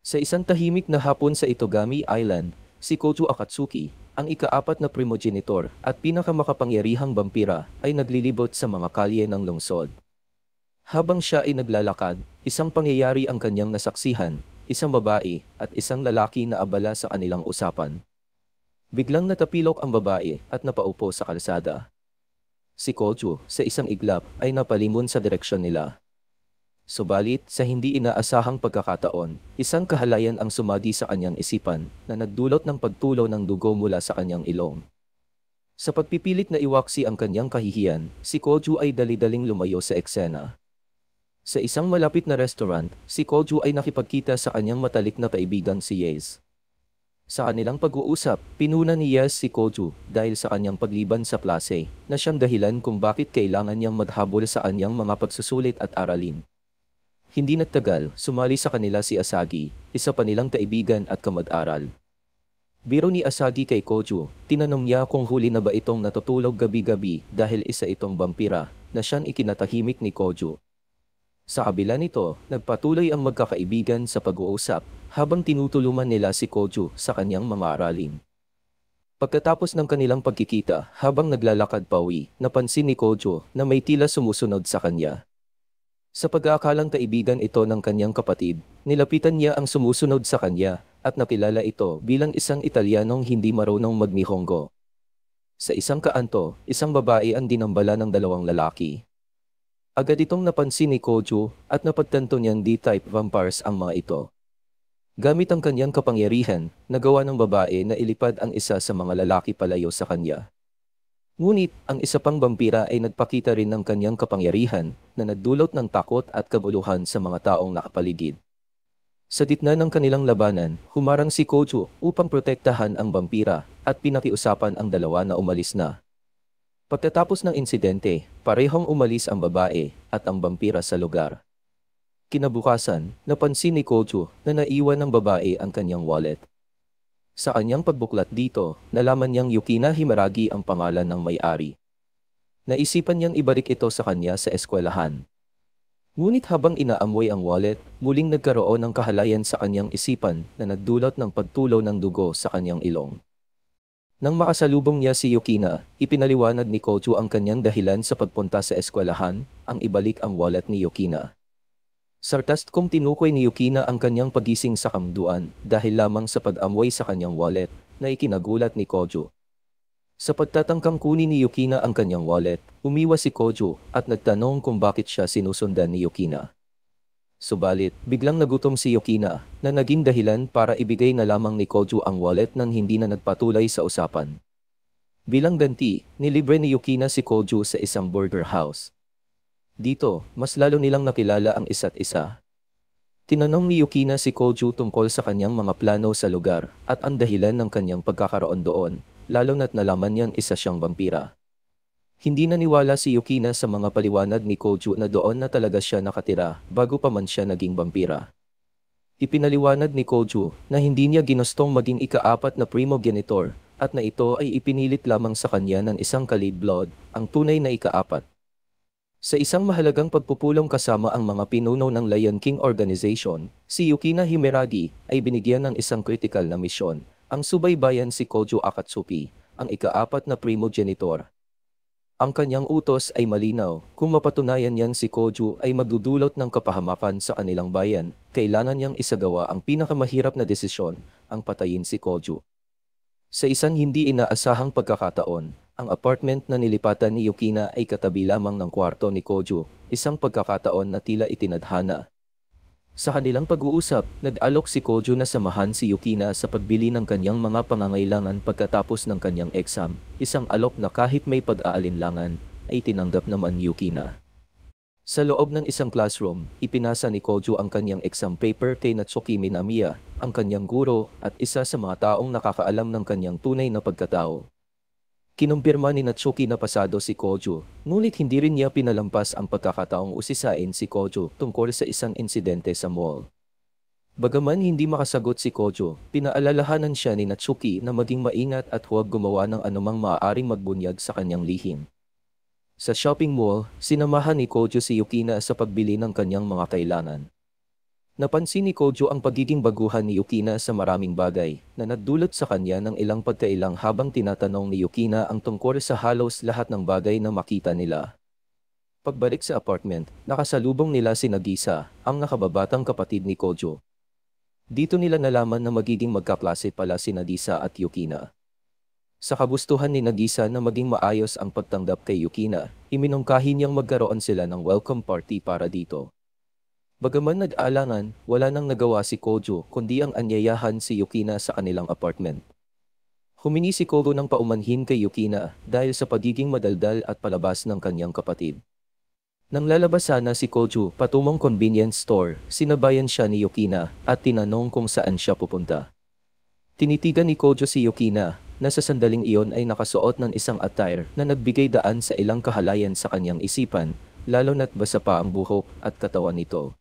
Sa isang tahimik na hapon sa Itogami Island, si Kojo Akatsuki, ang ikaapat na primogenitor at pinakamakapangyarihang vampira, ay naglilibot sa mga kalye ng lungsod. Habang siya ay naglalakad, isang pangyayari ang kanyang nasaksihan, isang babae at isang lalaki na abala sa kanilang usapan. Biglang natapilok ang babae at napaupo sa kalsada. Si Kojo, sa isang iglap, ay napalimon sa direksyon nila. Subalit, sa hindi inaasahang pagkakataon, isang kahalayan ang sumagi sa kanyang isipan na nagdulot ng pagtulo ng dugo mula sa kanyang ilong. Sa pagpipilit na iwaksi ang kanyang kahihiyan, si Kojo ay dali-daling lumayo sa eksena. Sa isang malapit na restaurant, si Kojo ay nakipagkita sa kanyang matalik na kaibigan si Yez. Sa kanilang pag-uusap, pinuna ni Yez si Kojo dahil sa kanyang pagliban sa klase na siyang dahilan kung bakit kailangan niyang maghabol sa kanyang mga pagsusulit at aralin. Hindi nagtagal, sumali sa kanila si Asagi, isa pa nilang kaibigan at kamag-aral. Biro ni Asagi kay Kojo, tinanong niya kung huli na ba itong natutulog gabi-gabi dahil isa itong vampira na siyang ikinatahimik ni Kojo. Sa kabila nito, nagpatuloy ang magkakaibigan sa pag-uusap habang tinutulungan nila si Kojo sa kanyang mga aralin. Pagkatapos ng kanilang pagkikita, habang naglalakad pauwi, napansin ni Kojo na may tila sumusunod sa kanya. Sa pag-aakalang kaibigan ito ng kanyang kapatid, nilapitan niya ang sumusunod sa kanya at nakilala ito bilang isang Italianong hindi marunong mag-Nihongo. Sa isang kaanto, isang babae ang dinambala ng dalawang lalaki. Agad itong napansin ni Kojo at napagtanto niyang D-type vampires ang mga ito. Gamit ang kanyang kapangyarihan, nagawa ng babae na ilipad ang isa sa mga lalaki palayo sa kanya. Ngunit, ang isa pang vampira ay nagpakita rin ng kanyang kapangyarihan na nagdulot ng takot at kabuluhan sa mga taong nakapaligid. Sa gitna ng kanilang labanan, humarang si Kojo upang protektahan ang vampira at pinakiusapan ang dalawa na umalis na. Pagkatapos ng insidente, parehong umalis ang babae at ang vampira sa lugar. Kinabukasan, napansin ni Kojo na naiwan ng babae ang kanyang wallet. Sa kanyang pagbuklat dito, nalaman niyang Yukina Himaragi ang pangalan ng may-ari. Naisipan niyang ibalik ito sa kanya sa eskwelahan. Ngunit habang inaamoy ang wallet, muling nagkaroon ng kahalayan sa kanyang isipan na nagdulot ng pagtulo ng dugo sa kanyang ilong. Nang makasalubong niya si Yukina, ipinaliwanag ni Kojo ang kanyang dahilan sa pagpunta sa eskwelahan, ang ibalik ang wallet ni Yukina. Sarkastikong tinukoy ni Yukina ang kanyang pagising sa kamduan dahil lamang sa pag-amoy sa kanyang wallet na ikinagulat ni Kojo. Sa pagtatangkang kunin ni Yukina ang kanyang wallet, umiwas si Kojo at nagtanong kung bakit siya sinusundan ni Yukina. Subalit, biglang nagutom si Yukina na naging dahilan para ibigay na lamang ni Kojo ang wallet nang hindi na nagpatuloy sa usapan. Bilang ganti, nilibre ni Yukina si Kojo sa isang burger house. Dito, mas lalo nilang nakilala ang isa't isa. Tinanong ni Yukina si Kojo tungkol sa kanyang mga plano sa lugar at ang dahilan ng kanyang pagkakaroon doon, lalo na't nalaman niyang isa siyang vampira. Hindi naniwala si Yukina sa mga paliwanag ni Kojo na doon na talaga siya nakatira bago pa man siya naging vampira. Ipinaliwanag ni Kojo na hindi niya ginustong maging ikaapat na primogenitor at na ito ay ipinilit lamang sa kanya ng isang Khalid Blood, ang tunay na ikaapat. Sa isang mahalagang pagpupulong kasama ang mga pinuno ng Lion King Organization, si Yukina Himeragi ay binigyan ng isang kritikal na misyon, ang subaybayan si Kojo Akatsuki, ang ikaapat na primogenitor. Ang kanyang utos ay malinaw, kung mapatunayan niyang si Kojo ay magdudulot ng kapahamakan sa kanilang bayan, kailangan niyang isagawa ang pinakamahirap na desisyon, ang patayin si Kojo. Sa isang hindi inaasahang pagkakataon, ang apartment na nilipatan ni Yukina ay katabi lamang ng kwarto ni Kojo, isang pagkakataon na tila itinadhana. Sa kanilang pag-uusap, nag-alok si Kojo na samahan si Yukina sa pagbili ng kanyang mga pangangailangan pagkatapos ng kanyang exam, isang alok na kahit may pag-aalinlangan, ay tinanggap naman ni Yukina. Sa loob ng isang classroom, ipinasa ni Kojo ang kanyang exam paper kay Natsuki Minamiya, ang kanyang guro at isa sa mga taong nakakaalam ng kanyang tunay na pagkatao. Kinumpirma ni Natsuki na pasado si Kojo, ngunit hindi rin niya pinalampas ang pagkakataong usisain si Kojo tungkol sa isang insidente sa mall. Bagaman hindi makasagot si Kojo, pinaalalahanan siya ni Natsuki na maging maingat at huwag gumawa ng anumang maaaring magbunyag sa kanyang lihim. Sa shopping mall, sinamahan ni Kojo si Yukina sa pagbili ng kanyang mga kailangan. Napansin ni Kojo ang pagiging baguhan ni Yukina sa maraming bagay na nagdulot sa kanya ng ilang pagkailang habang tinatanong ni Yukina ang tungkol sa halos lahat ng bagay na makita nila. Pagbalik sa apartment, nakasalubong nila si Nagisa, ang nakababatang kapatid ni Kojo. Dito nila nalaman na magiging magkaklase pala si Nagisa at Yukina. Sa kagustuhan ni Nagisa na maging maayos ang pagtanggap kay Yukina, iminungkahi niyang magkaroon sila ng welcome party para dito. Bagaman nag-alangan, wala nang nagawa si Kojo kundi ang anyayahan si Yukina sa kanilang apartment. Humingi si Kojo ng paumanhin kay Yukina dahil sa pagiging madaldal at palabas ng kanyang kapatid. Nang lalabas sana si Kojo patungong convenience store, sinabayan siya ni Yukina at tinanong kung saan siya pupunta. Tinitigan ni Kojo si Yukina na sa sandaling iyon ay nakasuot ng isang attire na nagbigay daan sa ilang kahalayan sa kanyang isipan, lalo na't basa pa ang buhok at katawan nito.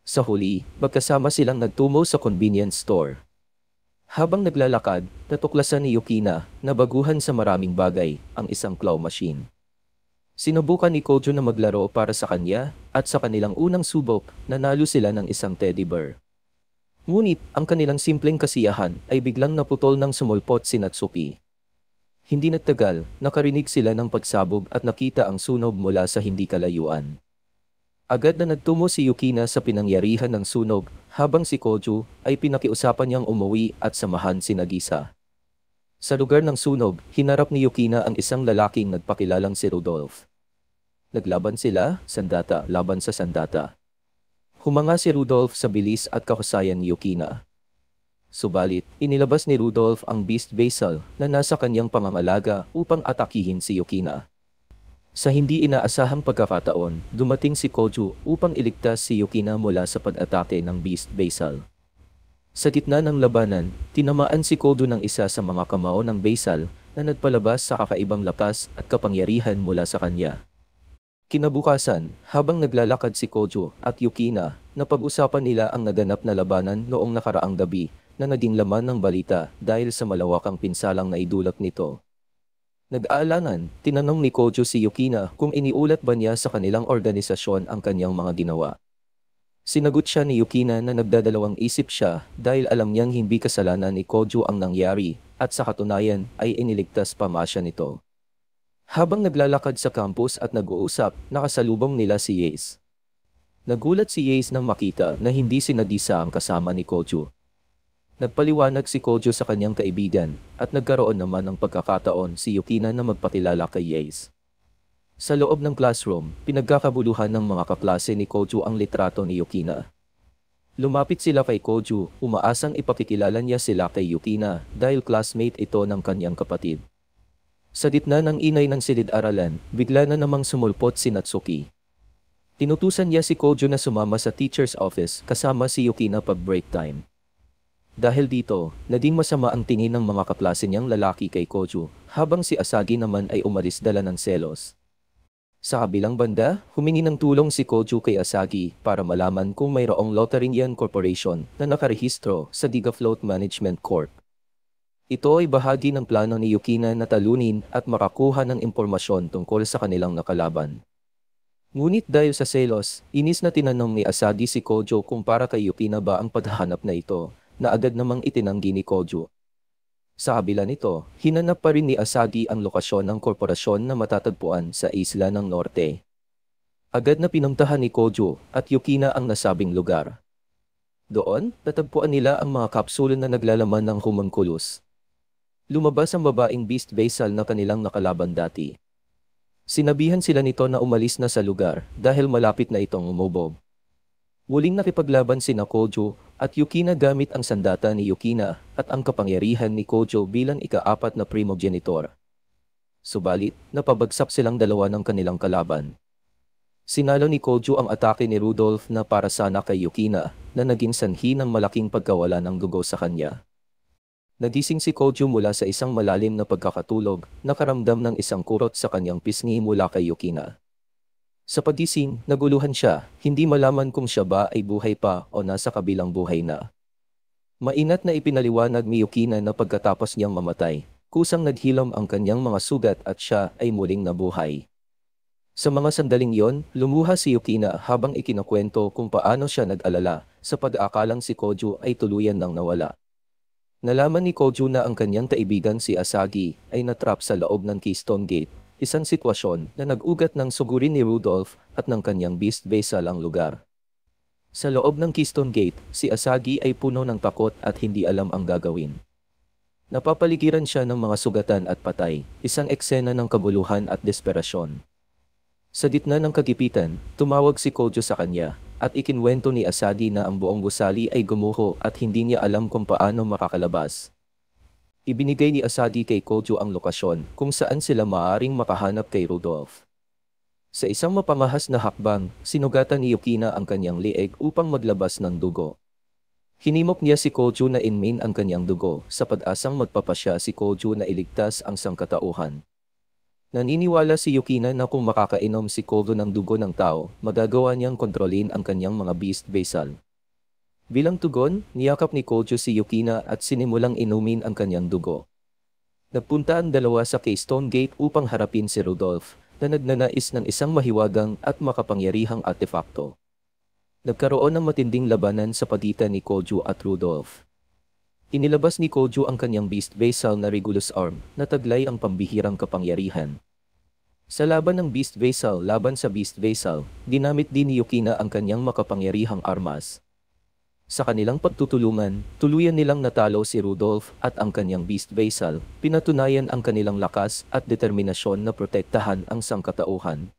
Sa huli, magkasama silang nagtungo sa convenience store. Habang naglalakad, natuklasan ni Yukina na baguhan sa maraming bagay ang isang claw machine. Sinubukan ni Kojo na maglaro para sa kanya at sa kanilang unang subok, nanalo sila ng isang teddy bear. Ngunit ang kanilang simpleng kasiyahan ay biglang naputol ng sumulpot si Natsuki. Hindi nagtagal, nakarinig sila ng pagsabog at nakita ang sunog mula sa hindi kalayuan. Agad na nagtungo si Yukina sa pinangyarihan ng sunog habang si Kojo ay pinakiusapan niyang umuwi at samahan si Nagisa. Sa lugar ng sunog, hinarap ni Yukina ang isang lalaking nagpakilalang si Rudolph. Naglaban sila, sandata laban sa sandata. Humanga si Rudolph sa bilis at kahusayan ni Yukina. Subalit, inilabas ni Rudolph ang Beast Basal na nasa kanyang pangangalaga upang atakihin si Yukina. Sa hindi inaasahang pagkakataon, dumating si Kojo upang iligtas si Yukina mula sa pag-atake ng Beast Basal. Sa gitna ng labanan, tinamaan si Kojo ng isa sa mga kamao ng Basal na nagpalabas sa kakaibang lakas at kapangyarihan mula sa kanya. Kinabukasan, habang naglalakad si Kojo at Yukina, napag-usapan nila ang naganap na labanan noong nakaraang gabi na naging laman ng balita dahil sa malawakang pinsalang naidulot nito. Nag-aalangan, tinanong ni Kojo si Yukina kung iniulat ba niya sa kanilang organisasyon ang kanyang mga ginawa. Sinagot siya ni Yukina na nagdadalawang isip siya dahil alam niyang hindi kasalanan ni Kojo ang nangyari at sa katunayan ay iniligtas pa siya nito. Habang naglalakad sa campus at nag-uusap, nakasalubong nila si Yace. Nagulat si Yace nang makita na hindi si Nagisa ang kasama ni Kojo. Nagpaliwanag si Kojo sa kanyang kaibigan at nagkaroon naman ng pagkakataon si Yukina na magpakilala kay Yace. Sa loob ng classroom, pinagkakabuluhan ng mga kaklase ni Kojo ang litrato ni Yukina. Lumapit sila kay Kojo, umaasang ipakikilala niya sila kay Yukina dahil classmate ito ng kanyang kapatid. Sa gitna ng inay ng silid-aralan, bigla na namang sumulpot si Natsuki. Tinutusan niya si Kojo na sumama sa teacher's office kasama si Yukina pag break time. Dahil dito, naging masama ang tingin ng mga kaklase niyang lalaki kay Kojo, habang si Asagi naman ay umalis dala ng selos. Sa kabilang banda, humingi ng tulong si Kojo kay Asagi para malaman kung mayroong Lotharian Corporation na nakarehistro sa Gigafloat Management Corp. Ito ay bahagi ng plano ni Yukina na talunin at makakuha ng impormasyon tungkol sa kanilang nakalaban. Ngunit dahil sa selos, inis na tinanong ni Asagi si Kojo kung para kay Yukina ba ang paghahanap na ito, na agad namang itinanggi ni Kojo. Sa kabila nito, hinanap pa rin ni Asagi ang lokasyon ng korporasyon na matatagpuan sa Isla ng Norte. Agad na pinuntahan ni Kojo at Yukina ang nasabing lugar. Doon, natagpuan nila ang mga kapsula na naglalaman ng homunculus. Lumabas ang babaeng Beast Basal na kanilang nakalaban dati. Sinabihan sila nito na umalis na sa lugar dahil malapit na itong umubog. Muling nakipaglaban sina Kojo at Yukina gamit ang sandata ni Yukina at ang kapangyarihan ni Kojo bilang ika-4 na primogenitor. Subalit, napabagsak silang dalawa ng kanilang kalaban. Sinalo ni Kojo ang atake ni Rudolph na para sana kay Yukina na naging sanhi ng malaking pagkawala ng dugo sa kanya. Nagising si Kojo mula sa isang malalim na pagkakatulog, nakaramdam ng isang kurot sa kanyang pisngi mula kay Yukina. Sa pagising, naguluhan siya, hindi malaman kung siya ba ay buhay pa o nasa kabilang buhay na. Mainat na ipinaliwanag ni Yukina na pagkatapos niyang mamatay, kusang naghilom ang kanyang mga sugat at siya ay muling nabuhay. Sa mga sandaling yon, lumuha si Yukina habang ikinakwento kung paano siya nag-alala sa pag-aakalang si Koju ay tuluyan nang nawala. Nalaman ni Koju na ang kanyang kaibigan si Asagi ay natrap sa loob ng Keystone Gate, isang sitwasyon na nag-ugat ng sugurin ni Rudolph at ng kanyang beast vessel ang lugar. Sa loob ng Keystone Gate, si Asagi ay puno ng takot at hindi alam ang gagawin. Napapaligiran siya ng mga sugatan at patay, isang eksena ng kabuluhan at desperasyon. Sa gitna ng kagipitan, tumawag si Kojo sa kanya, at ikinwento ni Asagi na ang buong gusali ay gumuho at hindi niya alam kung paano makakalabas. Ibinigay ni Asagi kay Kojo ang lokasyon kung saan sila maaaring makahanap kay Rudolph. Sa isang mapamahas na hakbang, sinugatan ni Yukina ang kanyang leeg upang maglabas ng dugo. Hinimok niya si Kojo na inmin ang kanyang dugo sa pag-asang magpapasya si Kojo na iligtas ang sangkatauhan. Naniniwala si Yukina na kung makakainom si Kojo ng dugo ng tao, magagawa niyang kontrolin ang kanyang mga beast vessel. Bilang tugon, niyakap ni Kojo si Yukina at sinimulang inumin ang kanyang dugo. Nagpunta ang dalawa sa Keystone Gate upang harapin si Rudolph, na nagnanais ng isang mahiwagang at makapangyarihang artefakto. Nagkaroon ng matinding labanan sa pagitan ni Kojo at Rudolph. Inilabas ni Kojo ang kanyang beast vessel na Regulus Arm na taglay ang pambihirang kapangyarihan. Sa laban ng beast vessel laban sa beast vessel, ginamit din ni Yukina ang kanyang makapangyarihang armas. Sa kanilang pagtutulungan, tuluyan nilang natalo si Rudolph at ang kanyang beast vessel, pinatunayan ang kanilang lakas at determinasyon na protektahan ang sangkatauhan.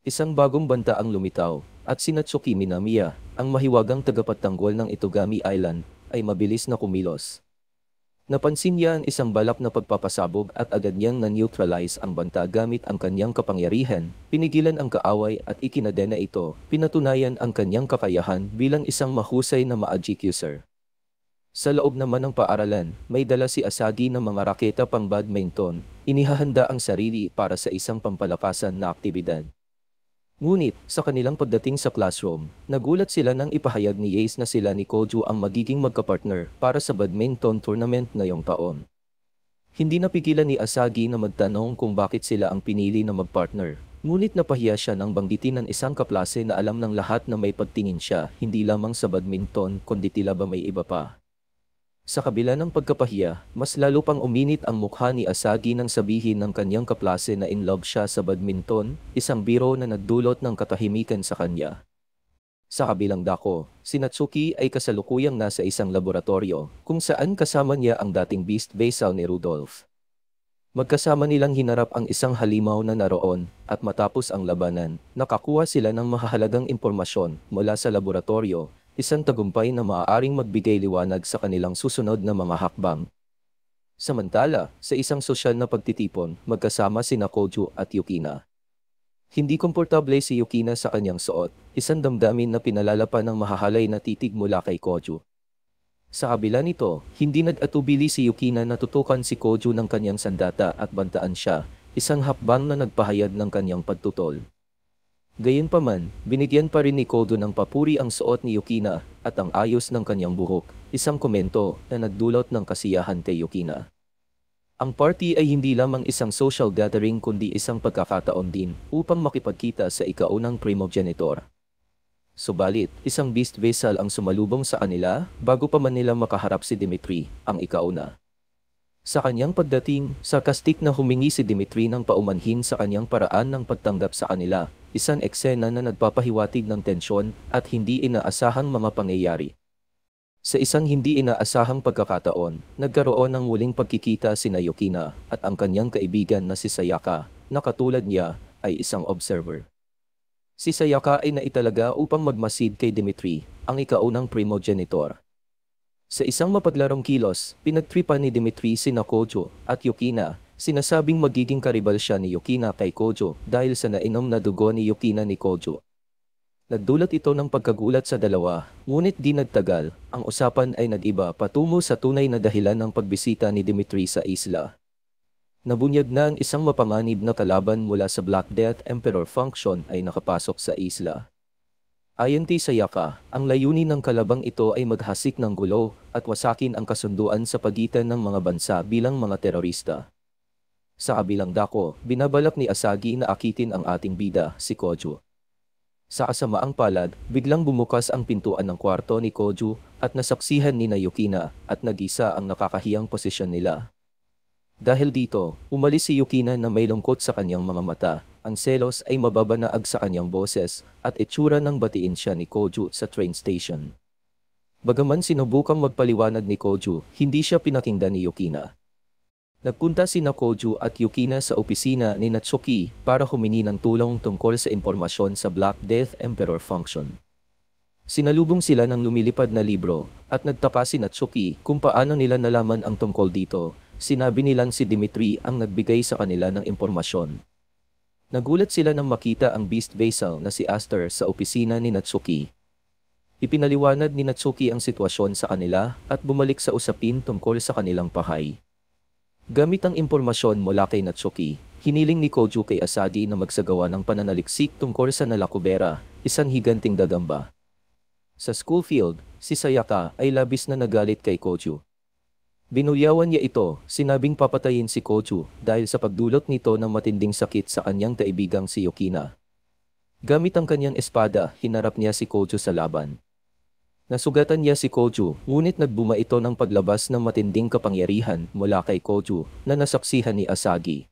Isang bagong banta ang lumitaw, at si Natsuki Minamiya, ang mahiwagang tagapagtanggol ng Itogami Island, ay mabilis na kumilos. Napansin niya ang isang balak na pagpapasabog at agad niyang na-neutralize ang banta gamit ang kanyang kapangyarihan, pinigilan ang kaaway at ikinadena ito, pinatunayan ang kanyang kakayahan bilang isang mahusay na magic user. Sa loob naman ng paaralan, may dala si Asagi ng mga raketa pang badminton, inihahanda ang sarili para sa isang pampalakasan na aktibidad. Ngunit, sa kanilang pagdating sa classroom, nagulat sila nang ipahayag ni Ace na sila ni Kojo ang magiging magkapartner para sa badminton tournament ngayong taon. Hindi napigilan ni Asagi na magtanong kung bakit sila ang pinili na magpartner, ngunit napahiya siya nang banggitin ng isang kaklase na alam ng lahat na may pagtingin siya, hindi lamang sa badminton kundi tila ba may iba pa. Sa kabila ng pagkapahiya, mas lalo pang uminit ang mukha ni Asagi nang sabihin ng kanyang kaklase na in love siya sa badminton, isang biro na nagdulot ng katahimikan sa kanya. Sa kabilang dako, si Natsuki ay kasalukuyang nasa isang laboratorio, kung saan kasama niya ang dating beast vessel ni Rudolph. Magkasama nilang hinarap ang isang halimaw na naroon, at matapos ang labanan, nakakuha sila ng mahahalagang impormasyon mula sa laboratorio, isang tagumpay na maaaring magbigay liwanag sa kanilang susunod na mga hakbang. Samantala, sa isang sosyal na pagtitipon, magkasama sina Kojo at Yukina. Hindi komportable si Yukina sa kanyang suot, isang damdamin na pinalalapan ng mahahalay na titig mula kay Kojo. Sa kabila nito, hindi nag-atubili si Yukina na tutukan si Kojo ng kanyang sandata at bantaan siya, isang hakbang na nagpahayag ng kanyang pagtutol. Gayunpaman, binigyan pa rin ni Kojo ng papuri ang suot ni Yukina at ang ayos ng kanyang buhok, isang komento na nagdulot ng kasiyahan kay Yukina. Ang party ay hindi lamang isang social gathering kundi isang pagkakataon din upang makipagkita sa ikaunang primogenitor. Subalit, isang beast vessel ang sumalubong sa kanila bago pa man nila makaharap si Dimitri, ang ikauna. Sa kanyang pagdating, sarkastik na humingi si Dimitri ng paumanhin sa kanyang paraan ng pagtanggap sa kanila, isang eksena na nagpapahiwatig ng tensyon at hindi inaasahang mga pangyayari. Sa isang hindi inaasahang pagkakataon, nagkaroon ng muling pagkikita sina Yukina at ang kanyang kaibigan na si Sayaka, na katulad niya ay isang observer. Si Sayaka ay naitalaga upang magmasid kay Dimitri, ang ikaunang primogenitor. Sa isang mapaglarong kilos, pinagtripan ni Dimitri sina Kojo at Yukina, sinasabing magiging karibal siya ni Yukina kay Kojo dahil sa nainom na dugo ni Yukina ni Kojo. Nagdulot ito ng pagkagulat sa dalawa, ngunit di nagtagal, ang usapan ay nag-iba patungo sa tunay na dahilan ng pagbisita ni Dimitri sa isla. Nabunyag na ang isang mapanganib na kalaban mula sa Black Death Emperor function ay nakapasok sa isla. Ayon kay Sayaka, ang layunin ng kalabang ito ay maghasik ng gulo at wasakin ang kasunduan sa pagitan ng mga bansa bilang mga terorista. Sa kabilang dako, binabalak ni Asagi na akitin ang ating bida, si Koju. Sa kasamaang palad, biglang bumukas ang pintuan ng kwarto ni Koju at nasaksihan ni Yukina at nagisa ang nakakahiyang posisyon nila. Dahil dito, umalis si Yukina na may lungkot sa kanyang mga mata. Ang selos ay mababanaag sa kanyang boses at itsura ng batiin siya ni Koju sa train station. Bagaman sinubukang magpaliwanag ni Koju, hindi siya pinakinggan ni Yukina. Nagpunta sina Koju at Yukina sa opisina ni Natsuki para humingi ng tulong tungkol sa impormasyon sa Black Death Emperor function. Sinalubong sila ng lumilipad na libro at nagtaka si Natsuki kung paano nila nalaman ang tungkol dito. Sinabi nilang si Dimitri ang nagbigay sa kanila ng impormasyon. Nagulat sila nang makita ang beast vessel na si Aster sa opisina ni Natsuki. Ipinaliwanag ni Natsuki ang sitwasyon sa kanila at bumalik sa usapin tungkol sa kanilang pahay. Gamit ang impormasyon mula kay Natsuki, hiniling ni Koju kay Asagi na magsagawa ng pananaliksik tungkol sa Nalakubera, isang higanting gagamba. Sa school field, si Sayaka ay labis na nagalit kay Koju. Binulyawan niya ito, sinabing papatayin si Koju dahil sa pagdulot nito ng matinding sakit sa kanyang kaibigang si Yukina. Gamit ang kanyang espada, hinarap niya si Koju sa laban. Nasugatan niya si Koju, ngunit nagbuma ito ng paglabas ng matinding kapangyarihan mula kay Koju na nasaksihan ni Asagi.